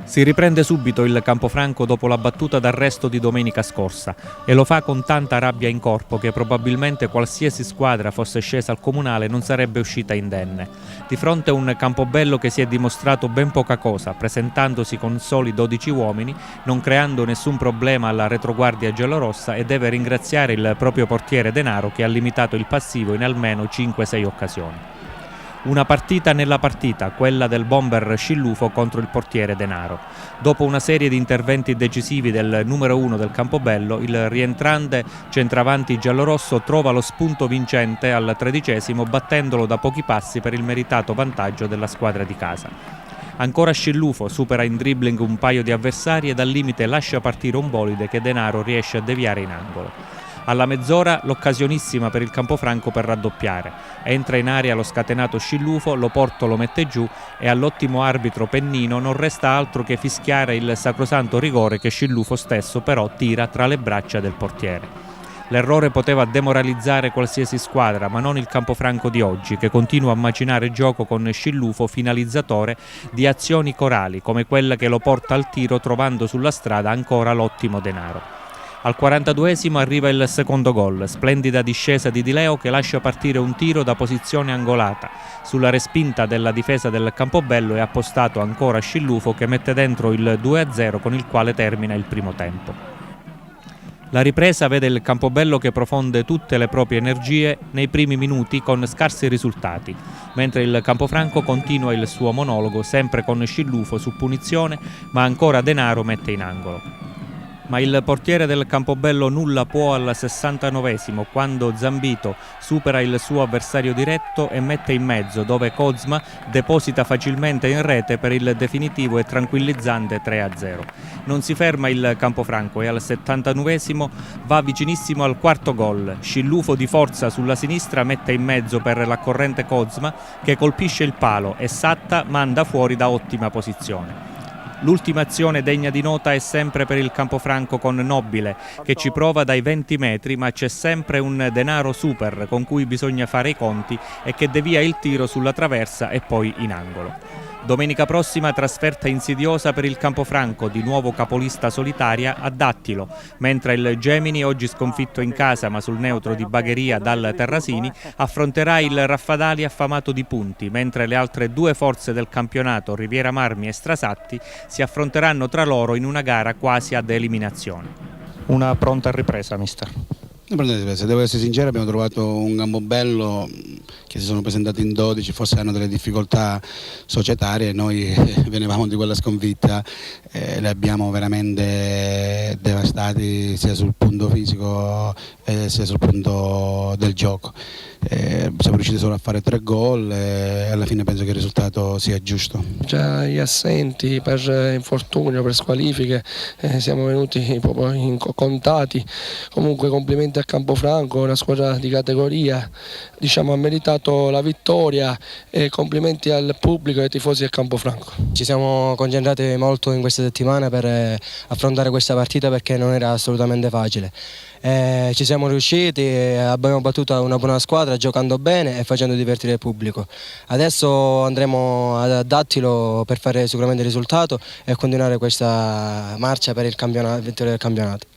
Si riprende subito il Campofranco dopo la battuta d'arresto di domenica scorsa e lo fa con tanta rabbia in corpo che probabilmente qualsiasi squadra fosse scesa al Comunale non sarebbe uscita indenne. Di fronte a un Campobello che si è dimostrato ben poca cosa, presentandosi con soli 12 uomini, non creando nessun problema alla retroguardia giallorossa, e deve ringraziare il proprio portiere Denaro che ha limitato il passivo in almeno 5-6 occasioni. Una partita nella partita, quella del bomber Scillufo contro il portiere Denaro. Dopo una serie di interventi decisivi del numero 1 del Campobello, il rientrante centravanti giallorosso trova lo spunto vincente al 13° battendolo da pochi passi per il meritato vantaggio della squadra di casa. Ancora Scillufo supera in dribbling un paio di avversari e dal limite lascia partire un bolide che Denaro riesce a deviare in angolo. Alla mezz'ora l'occasionissima per il Campofranco per raddoppiare. Entra in aria lo scatenato Scillufo, Loporto lo mette giù e all'ottimo arbitro Pennino non resta altro che fischiare il sacrosanto rigore che Scillufo stesso però tira tra le braccia del portiere. L'errore poteva demoralizzare qualsiasi squadra, ma non il Campofranco di oggi, che continua a macinare gioco con Scillufo finalizzatore di azioni corali, come quella che lo porta al tiro trovando sulla strada ancora l'ottimo Denaro. Al 42° arriva il secondo gol, splendida discesa di Di Leo che lascia partire un tiro da posizione angolata. Sulla respinta della difesa del Campobello è appostato ancora Scillufo che mette dentro il 2-0 con il quale termina il primo tempo. La ripresa vede il Campobello che profonde tutte le proprie energie nei primi minuti con scarsi risultati, mentre il Campofranco continua il suo monologo sempre con Scillufo su punizione, ma ancora Denaro mette in angolo. Ma il portiere del Campobello nulla può al 69° quando Zambito supera il suo avversario diretto e mette in mezzo, dove Kozma deposita facilmente in rete per il definitivo e tranquillizzante 3-0. Non si ferma il Campofranco e al 79° va vicinissimo al quarto gol. Scillufo di forza sulla sinistra mette in mezzo per la corrente Kozma che colpisce il palo e Satta manda fuori da ottima posizione. L'ultima azione degna di nota è sempre per il Campofranco con Nobile, che ci prova dai 20 metri, ma c'è sempre un Denaro super con cui bisogna fare i conti e che devia il tiro sulla traversa e poi in angolo. Domenica prossima trasferta insidiosa per il Campofranco, di nuovo capolista solitaria a Dattilo, mentre il Gemini, oggi sconfitto in casa ma sul neutro di Bagheria dal Terrasini, affronterà il Raffadali affamato di punti, mentre le altre due forze del campionato, Riviera Marmi e Strasatti, si affronteranno tra loro in una gara quasi ad eliminazione. Una pronta ripresa, mister? Se devo essere sincero, abbiamo trovato un Campobello che si sono presentati in 12, forse hanno delle difficoltà societarie, noi venivamo di quella sconfitta, le abbiamo veramente devastati sia sul punto fisico sia sul punto del gioco. Siamo riusciti solo a fare 3 gol e alla fine penso che il risultato sia giusto. Già gli assenti per infortunio, per squalifiche, siamo venuti proprio contati. Comunque complimenti a Campofranco, una squadra di categoria, diciamo, ha meritato la vittoria e complimenti al pubblico e ai tifosi del Campofranco. Ci siamo concentrati molto in questa settimana per affrontare questa partita perché non era assolutamente facile. Ci siamo riusciti, abbiamo battuto una buona squadra giocando bene e facendo divertire il pubblico. Adesso andremo ad Dattilo per fare sicuramente il risultato e continuare questa marcia per il campionato.